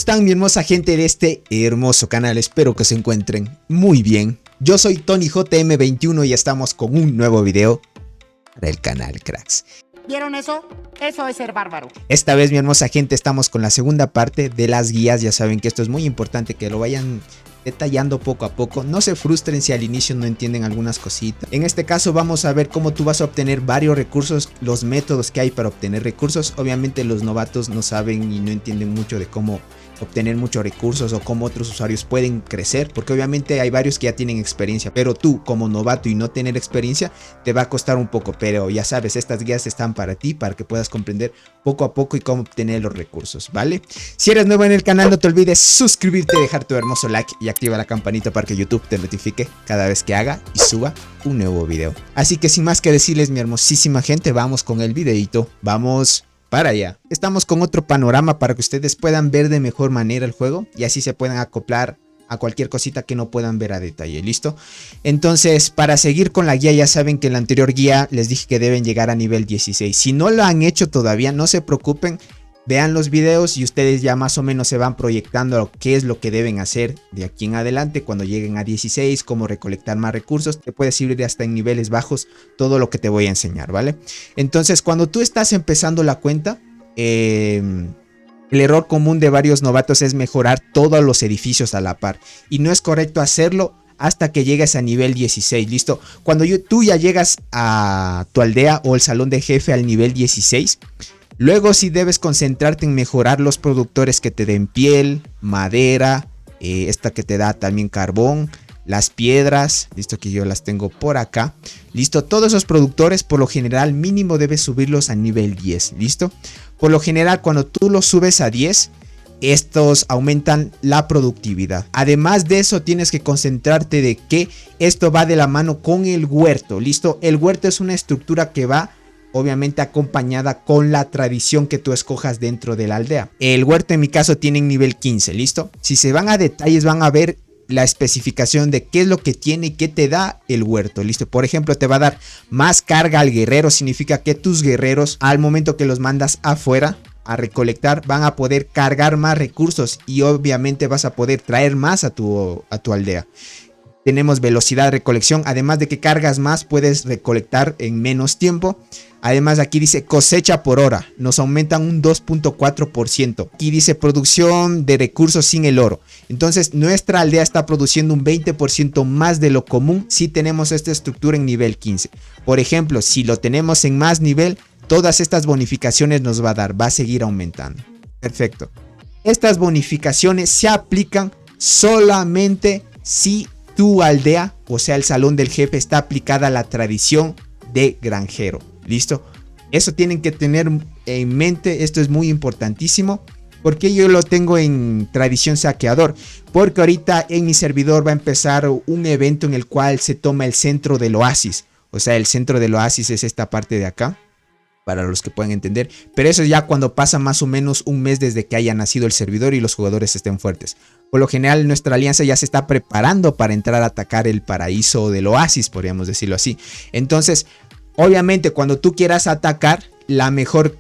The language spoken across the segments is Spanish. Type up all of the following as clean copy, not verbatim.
están, mi hermosa gente de este hermoso canal? Espero que se encuentren muy bien. Yo soy Tony JM21 y estamos con un nuevo video para el canal, cracks. ¿Vieron eso? Eso es ser bárbaro. Esta vez, mi hermosa gente, estamos con la segunda parte de las guías. Ya saben que esto es muy importante que lo vayan detallando poco a poco. No se frustren si al inicio no entienden algunas cositas. En este caso vamos a ver cómo tú vas a obtener varios recursos, los métodos que hay para obtener recursos. Obviamente los novatos no saben y no entienden mucho de cómo obtener muchos recursos o cómo otros usuarios pueden crecer, porque obviamente hay varios que ya tienen experiencia, pero tú como novato y no tener experiencia te va a costar un poco. Pero ya sabes, estas guías están para ti, para que puedas comprender poco a poco y cómo obtener los recursos, ¿vale? Si eres nuevo en el canal, no te olvides suscribirte, dejar tu hermoso like y activa la campanita para que YouTube te notifique cada vez que haga y suba un nuevo video. Así que sin más que decirles, mi hermosísima gente, vamos con el videito. Vamos para allá. Estamos con otro panorama para que ustedes puedan ver de mejor manera el juego y así se puedan acoplar a cualquier cosita que no puedan ver a detalle. ¿Listo? Entonces, para seguir con la guía, ya saben que en la anterior guía les dije que deben llegar a nivel 16. Si no lo han hecho todavía, no se preocupen. Vean los videos y ustedes ya más o menos se van proyectando qué es lo que deben hacer de aquí en adelante cuando lleguen a 16, cómo recolectar más recursos. Te puedes ir hasta en niveles bajos, todo lo que te voy a enseñar, ¿vale? Entonces, cuando tú estás empezando la cuenta, el error común de varios novatos es mejorar todos los edificios a la par. Y no es correcto hacerlo hasta que llegues a nivel 16, ¿listo? Cuando tú ya llegas a tu aldea o el salón de jefe al nivel 16... luego sí debes concentrarte en mejorar los productores que te den piel, madera, esta que te da también carbón, las piedras, listo, que yo las tengo por acá. Listo, todos esos productores por lo general mínimo debes subirlos a nivel 10, listo. Por lo general cuando tú los subes a 10, estos aumentan la productividad. Además de eso tienes que concentrarte de que esto va de la mano con el huerto, listo. El huerto es una estructura que va obviamente acompañada con la tradición que tú escojas dentro de la aldea. El huerto en mi caso tiene nivel 15, ¿listo? Si se van a detalles van a ver la especificación de qué es lo que tiene y qué te da el huerto, ¿listo? Por ejemplo, te va a dar más carga al guerrero, significa que tus guerreros al momento que los mandas afuera a recolectar van a poder cargar más recursos y obviamente vas a poder traer más a tu aldea. Tenemos velocidad de recolección, además de que cargas más, puedes recolectar en menos tiempo. Además aquí dice cosecha por hora, nos aumentan un 2.4%. Aquí dice producción de recursos sin el oro. Entonces nuestra aldea está produciendo un 20% más de lo común si tenemos esta estructura en nivel 15. Por ejemplo, si lo tenemos en más nivel, todas estas bonificaciones nos va a dar, va a seguir aumentando. Perfecto. Estas bonificaciones se aplican solamente si tu aldea, o sea el salón del jefe, está aplicada a la tradición de granjero. ¿Listo? Eso tienen que tener en mente. Esto es muy importantísimo. ¿Por qué yo lo tengo en tradición saqueador? Porque ahorita en mi servidor va a empezar un evento en el cual se toma el centro del oasis. O sea, el centro del oasis es esta parte de acá, para los que pueden entender. Pero eso ya cuando pasa más o menos un mes desde que haya nacido el servidor y los jugadores estén fuertes. Por lo general nuestra alianza ya se está preparando para entrar a atacar el paraíso del oasis, podríamos decirlo así. Entonces, obviamente cuando tú quieras atacar, la mejor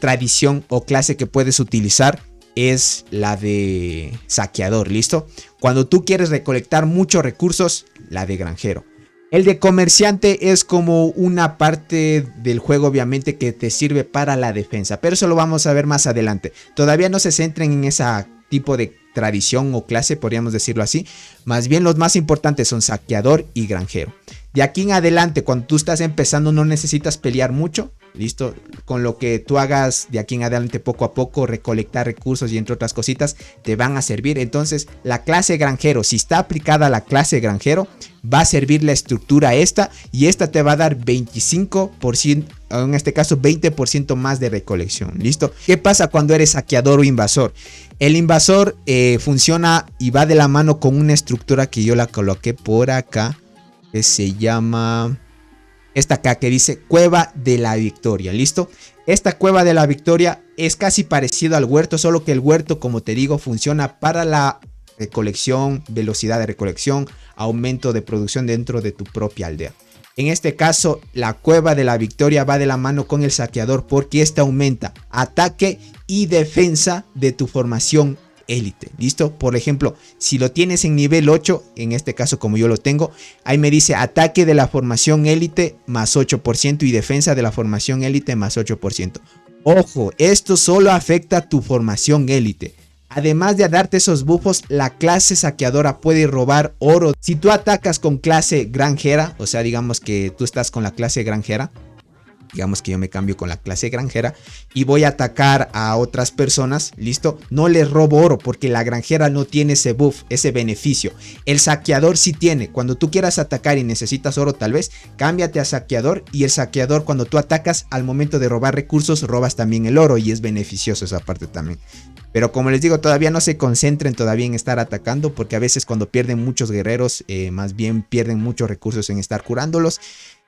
tradición o clase que puedes utilizar es la de saqueador, ¿listo? Cuando tú quieres recolectar muchos recursos, la de granjero. El de comerciante es como una parte del juego obviamente que te sirve para la defensa, pero eso lo vamos a ver más adelante. Todavía no se centren en ese tipo de tradición o clase, podríamos decirlo así. Más bien los más importantes son saqueador y granjero. De aquí en adelante, cuando tú estás empezando, no necesitas pelear mucho. Listo, con lo que tú hagas de aquí en adelante poco a poco, recolectar recursos y entre otras cositas te van a servir. Entonces la clase granjero, si está aplicada a la clase granjero, va a servir la estructura esta y esta te va a dar 25%, en este caso 20% más de recolección. Listo. ¿Qué pasa cuando eres saqueador o invasor? El invasor funciona y va de la mano con una estructura que yo la coloqué por acá, que se llama esta acá, que dice Cueva de la Victoria. ¿Listo? Esta Cueva de la Victoria es casi parecido al huerto, solo que el huerto, como te digo, funciona para la recolección, velocidad de recolección, aumento de producción dentro de tu propia aldea. En este caso, la Cueva de la Victoria va de la mano con el saqueador porque este aumenta ataque y defensa de tu formación élite. ¿Listo? Por ejemplo, si lo tienes en nivel 8, en este caso como yo lo tengo, ahí me dice ataque de la formación élite más 8% y defensa de la formación élite más 8%. Ojo, esto solo afecta a tu formación élite. Además de darte esos buffos, la clase saqueadora puede robar oro. Si tú atacas con clase granjera, o sea, digamos que tú estás con la clase granjera, digamos que yo me cambio con la clase granjera y voy a atacar a otras personas, ¿listo? No les robo oro porque la granjera no tiene ese buff, ese beneficio. El saqueador sí tiene. Cuando tú quieras atacar y necesitas oro tal vez, cámbiate a saqueador y el saqueador cuando tú atacas al momento de robar recursos, robas también el oro y es beneficioso esa parte también. Pero como les digo, todavía no se concentren todavía en estar atacando porque a veces cuando pierden muchos guerreros, más bien pierden muchos recursos en estar curándolos.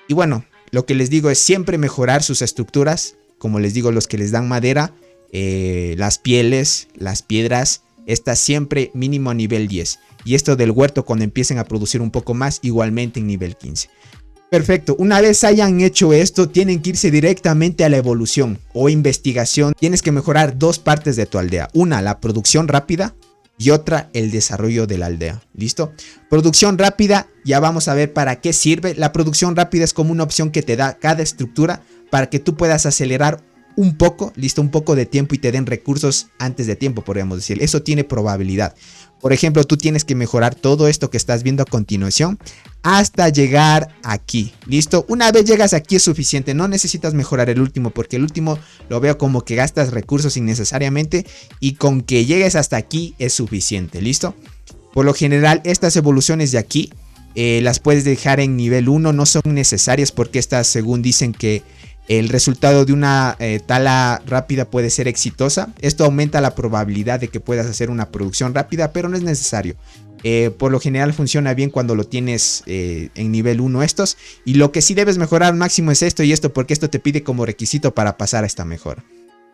Y bueno, lo que les digo es siempre mejorar sus estructuras. Como les digo, los que les dan madera, las pieles, las piedras, estas siempre mínimo a nivel 10. Y esto del huerto cuando empiecen a producir un poco más, igualmente en nivel 15. Perfecto, una vez hayan hecho esto, tienen que irse directamente a la evolución o investigación. Tienes que mejorar dos partes de tu aldea. Una, la producción rápida y otra, el desarrollo de la aldea. ¿Listo? Producción rápida, ya vamos a ver para qué sirve. La producción rápida es como una opción que te da cada estructura para que tú puedas acelerar un poco, listo, un poco de tiempo y te den recursos antes de tiempo, podríamos decir. Eso tiene probabilidad. Por ejemplo, tú tienes que mejorar todo esto que estás viendo a continuación hasta llegar aquí. ¿Listo? Una vez llegas aquí es suficiente. No necesitas mejorar el último porque el último lo veo como que gastas recursos innecesariamente y con que llegues hasta aquí es suficiente. ¿Listo? Por lo general, estas evoluciones de aquí las puedes dejar en nivel 1. No son necesarias porque estas, según dicen que el resultado de una tala rápida puede ser exitosa. Esto aumenta la probabilidad de que puedas hacer una producción rápida, pero no es necesario. Por lo general funciona bien cuando lo tienes en nivel 1 estos. Y lo que sí debes mejorar máximo es esto y esto, porque esto te pide como requisito para pasar a esta mejora.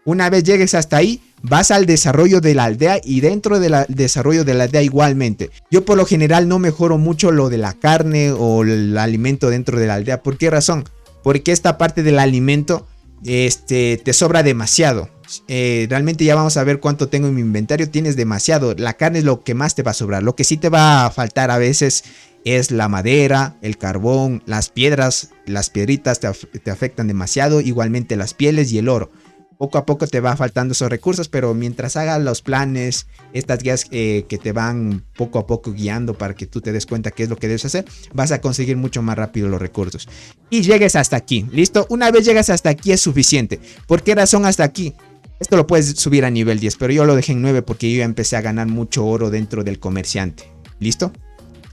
Una vez llegues hasta ahí, vas al desarrollo de la aldea y dentro del desarrollo de la aldea igualmente. Yo por lo general no mejoro mucho lo de la carne o el alimento dentro de la aldea. ¿Por qué razón? Porque esta parte del alimento te sobra demasiado. Realmente ya vamos a ver cuánto tengo en mi inventario. Tienes demasiado. La carne es lo que más te va a sobrar. Lo que sí te va a faltar a veces es la madera, el carbón, las piedras. Las piedritas te afectan demasiado. Igualmente las pieles y el oro. Poco a poco te va faltando esos recursos, pero mientras hagas los planes, estas guías que te van poco a poco guiando para que tú te des cuenta qué es lo que debes hacer, vas a conseguir mucho más rápido los recursos. Y llegues hasta aquí, ¿listo? Una vez llegas hasta aquí es suficiente. ¿Por qué razón hasta aquí? Esto lo puedes subir a nivel 10, pero yo lo dejé en 9 porque yo ya empecé a ganar mucho oro dentro del comerciante. ¿Listo?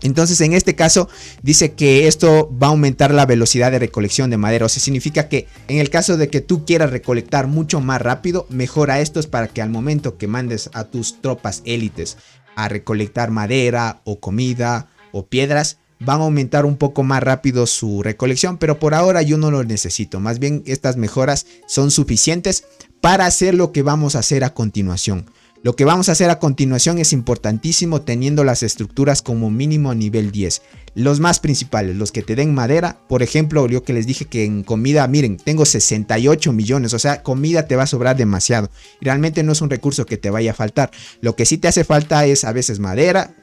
Entonces en este caso dice que esto va a aumentar la velocidad de recolección de madera. O sea, significa que en el caso de que tú quieras recolectar mucho más rápido, mejora estos para que al momento que mandes a tus tropas élites a recolectar madera o comida o piedras, van a aumentar un poco más rápido su recolección. Pero por ahora yo no lo necesito. Más bien estas mejoras son suficientes para hacer lo que vamos a hacer a continuación. Lo que vamos a hacer a continuación es importantísimo teniendo las estructuras como mínimo a nivel 10. Los más principales, los que te den madera. Por ejemplo, yo que les dije que en comida, miren, tengo 68 millones. O sea, comida te va a sobrar demasiado. Realmente no es un recurso que te vaya a faltar. Lo que sí te hace falta es a veces madera.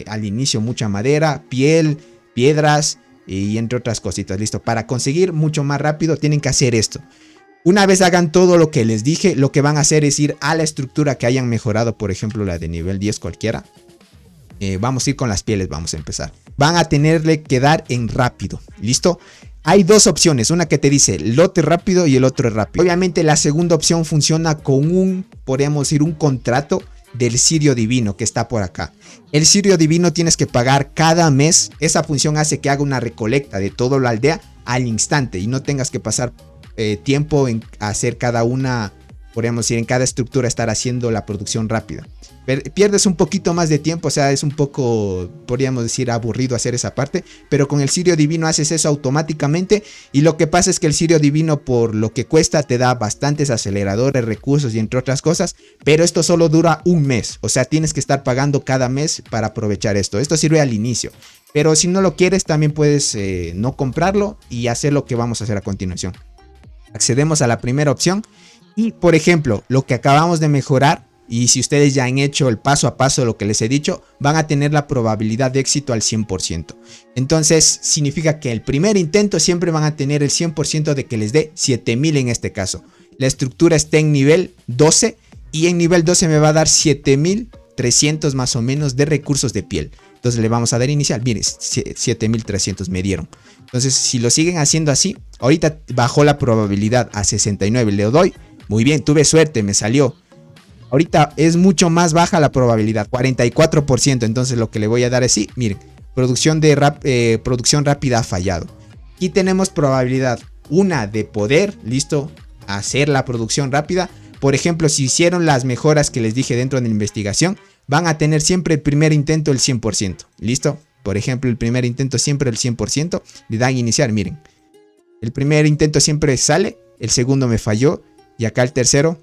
Al inicio mucha madera, piel, piedras y entre otras cositas. Listo, para conseguir mucho más rápido tienen que hacer esto. Una vez hagan todo lo que les dije, lo que van a hacer es ir a la estructura que hayan mejorado, por ejemplo la de nivel 10 cualquiera. Vamos a ir con las pieles, vamos a empezar. Van a tenerle que dar en rápido, ¿listo? Hay dos opciones, una que te dice lote rápido y el otro es rápido. Obviamente la segunda opción funciona con podríamos decir, un contrato del Cirio Divino que está por acá. El Cirio Divino tienes que pagar cada mes. Esa función hace que haga una recolecta de toda la aldea al instante y no tengas que pasar tiempo en hacer cada una, podríamos decir, en cada estructura estar haciendo la producción rápida. Pierdes un poquito más de tiempo, o sea, es un poco, podríamos decir, aburrido hacer esa parte, pero con el Cirio Divino haces eso automáticamente y lo que pasa es que el Cirio Divino, por lo que cuesta, te da bastantes aceleradores, recursos y entre otras cosas, pero esto solo dura un mes, o sea, tienes que estar pagando cada mes para aprovechar esto. Esto sirve al inicio, pero si no lo quieres también puedes no comprarlo y hacer lo que vamos a hacer a continuación. Accedemos a la primera opción y, por ejemplo, lo que acabamos de mejorar, y si ustedes ya han hecho el paso a paso de lo que les he dicho, van a tener la probabilidad de éxito al 100%. Entonces significa que el primer intento siempre van a tener el 100% de que les dé 7000 en este caso. La estructura está en nivel 12 y en nivel 12 me va a dar 7300 más o menos de recursos de piel. Entonces le vamos a dar inicial. Miren, 7300 me dieron. Entonces si lo siguen haciendo así, ahorita bajó la probabilidad a 69. Le doy. Muy bien, tuve suerte, me salió. Ahorita es mucho más baja la probabilidad, 44%. Entonces lo que le voy a dar es sí, miren, producción rápida ha fallado. Aquí tenemos probabilidad, una de poder, listo, hacer la producción rápida. Por ejemplo, si hicieron las mejoras que les dije dentro de la investigación, van a tener siempre el primer intento el 100%, listo. Por ejemplo, el primer intento siempre el 100%, le dan iniciar, miren. El primer intento siempre sale, el segundo me falló y acá el tercero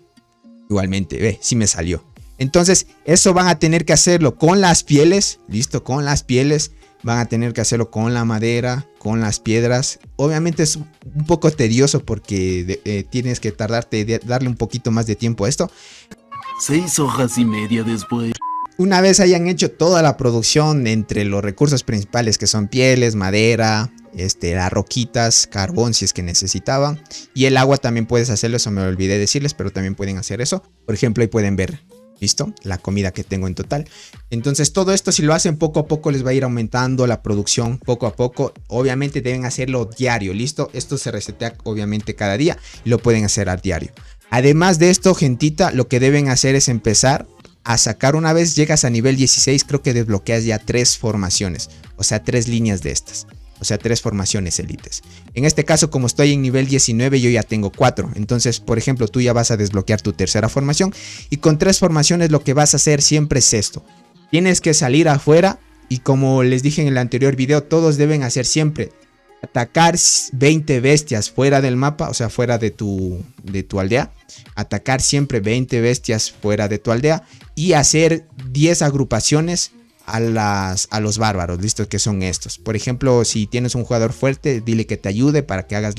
igualmente, ve, sí me salió. Entonces, eso van a tener que hacerlo con las pieles, listo, con las pieles. Van a tener que hacerlo con la madera, con las piedras. Obviamente es un poco tedioso porque tienes que darle un poquito más de tiempo a esto. 6 horas y media después. Una vez hayan hecho toda la producción entre los recursos principales que son pieles, madera, las roquitas, carbón si es que necesitaban. Y el agua también puedes hacerlo, eso me olvidé decirles, pero también pueden hacer eso. Por ejemplo, ahí pueden ver, ¿listo? La comida que tengo en total. Entonces todo esto si lo hacen poco a poco les va a ir aumentando la producción poco a poco. Obviamente deben hacerlo diario, ¿listo? Esto se resetea obviamente cada día y lo pueden hacer a diario. Además de esto, gentita, lo que deben hacer es empezar a sacar. Una vez llegas a nivel 16, creo que desbloqueas ya 3 formaciones, o sea 3 líneas de estas. O sea, 3 formaciones élites. En este caso, como estoy en nivel 19, yo ya tengo 4. Entonces, por ejemplo, tú ya vas a desbloquear tu tercera formación. Y con 3 formaciones lo que vas a hacer siempre es esto. Tienes que salir afuera. Y como les dije en el anterior video, todos deben hacer siempre atacar 20 bestias fuera del mapa. O sea, fuera de tu aldea. Atacar siempre 20 bestias fuera de tu aldea. Y hacer 10 agrupaciones a los bárbaros, listos, que son estos. Por ejemplo, si tienes un jugador fuerte, dile que te ayude para que hagas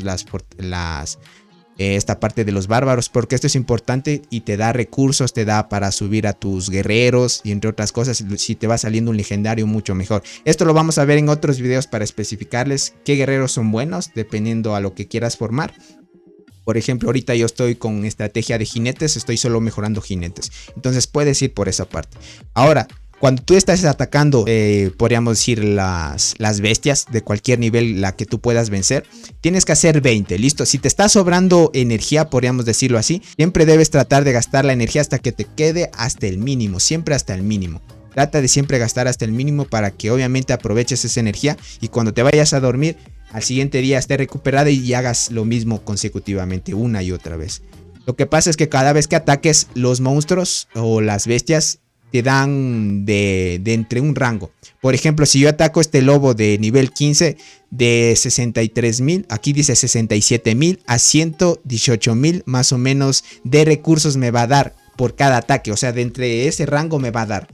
esta parte de los bárbaros, porque esto es importante y te da recursos, te da para subir a tus guerreros y entre otras cosas. Si te va saliendo un legendario, mucho mejor. Esto lo vamos a ver en otros videos para especificarles qué guerreros son buenos dependiendo a lo que quieras formar. Por ejemplo, ahorita yo estoy con estrategia de jinetes, estoy solo mejorando jinetes, entonces puedes ir por esa parte. Ahora, cuando tú estás atacando, podríamos decir las bestias de cualquier nivel, la que tú puedas vencer, tienes que hacer 20, listo. Si te está sobrando energía, podríamos decirlo así, siempre debes tratar de gastar la energía hasta que te quede hasta el mínimo, siempre hasta el mínimo. Trata de siempre gastar hasta el mínimo para que obviamente aproveches esa energía y cuando te vayas a dormir, al siguiente día esté recuperada y hagas lo mismo consecutivamente una y otra vez. Lo que pasa es que cada vez que ataques los monstruos o las bestias, te dan de entre un rango. Por ejemplo, si yo ataco este lobo de nivel 15 de 63.000, aquí dice 67.000 a 118.000 más o menos de recursos me va a dar por cada ataque. O sea, de entre ese rango me va a dar.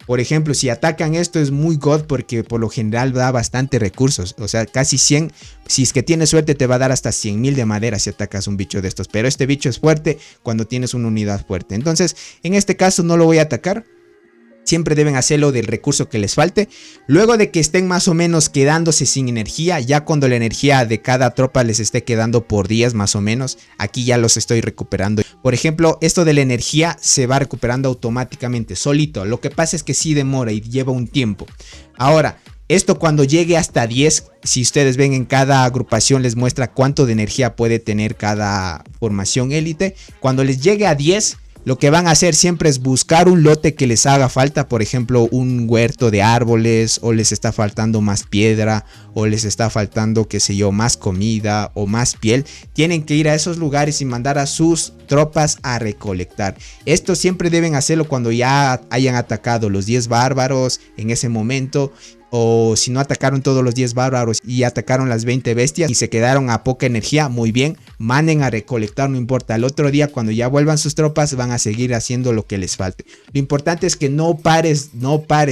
Por ejemplo, si atacan esto es muy god porque por lo general da bastante recursos. O sea, casi 100. Si es que tienes suerte te va a dar hasta 100.000 de madera si atacas un bicho de estos. Pero este bicho es fuerte cuando tienes una unidad fuerte. Entonces, en este caso no lo voy a atacar. Siempre deben hacerlo del recurso que les falte. Luego de que estén más o menos quedándose sin energía, ya cuando la energía de cada tropa les esté quedando por días más o menos, aquí ya los estoy recuperando. Por ejemplo, esto de la energía se va recuperando automáticamente, solito. Lo que pasa es que sí demora y lleva un tiempo. Ahora, esto cuando llegue hasta 10, si ustedes ven en cada agrupación les muestra cuánto de energía puede tener cada formación élite. Cuando les llegue a 10... lo que van a hacer siempre es buscar un lote que les haga falta, por ejemplo un huerto de árboles, o les está faltando más piedra, o les está faltando, qué sé yo, más comida o más piel. Tienen que ir a esos lugares y mandar a sus tropas a recolectar. Esto siempre deben hacerlo cuando ya hayan atacado los 10 bárbaros en ese momento. O si no atacaron todos los 10 bárbaros y atacaron las 20 bestias y se quedaron a poca energía, muy bien, manden a recolectar, no importa. El otro día cuando ya vuelvan sus tropas van a seguir haciendo lo que les falte. Lo importante es que no pares,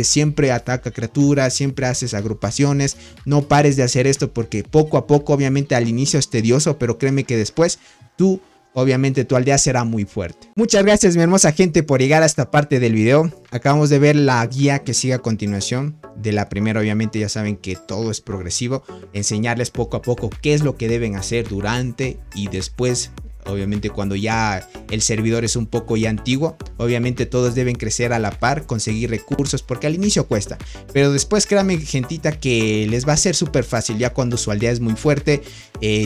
siempre ataca criaturas, siempre haces agrupaciones, no pares de hacer esto porque poco a poco, obviamente al inicio es tedioso, pero créeme que después tú obviamente tu aldea será muy fuerte. Muchas gracias mi hermosa gente por llegar a esta parte del video. Acabamos de ver la guía que sigue a continuación. De la primera obviamente ya saben que todo es progresivo. Enseñarles poco a poco qué es lo que deben hacer durante y después. Obviamente cuando ya el servidor es un poco ya antiguo, obviamente todos deben crecer a la par, conseguir recursos, porque al inicio cuesta. Pero después créanme gentita que les va a ser súper fácil ya cuando su aldea es muy fuerte.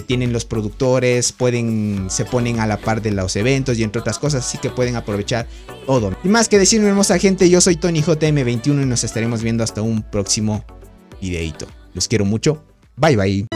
Tienen los productores, se ponen a la par de los eventos y entre otras cosas, así que pueden aprovechar todo. Y más que decir mi hermosa gente, yo soy Tony JM21 y nos estaremos viendo hasta un próximo videito. Los quiero mucho, bye bye.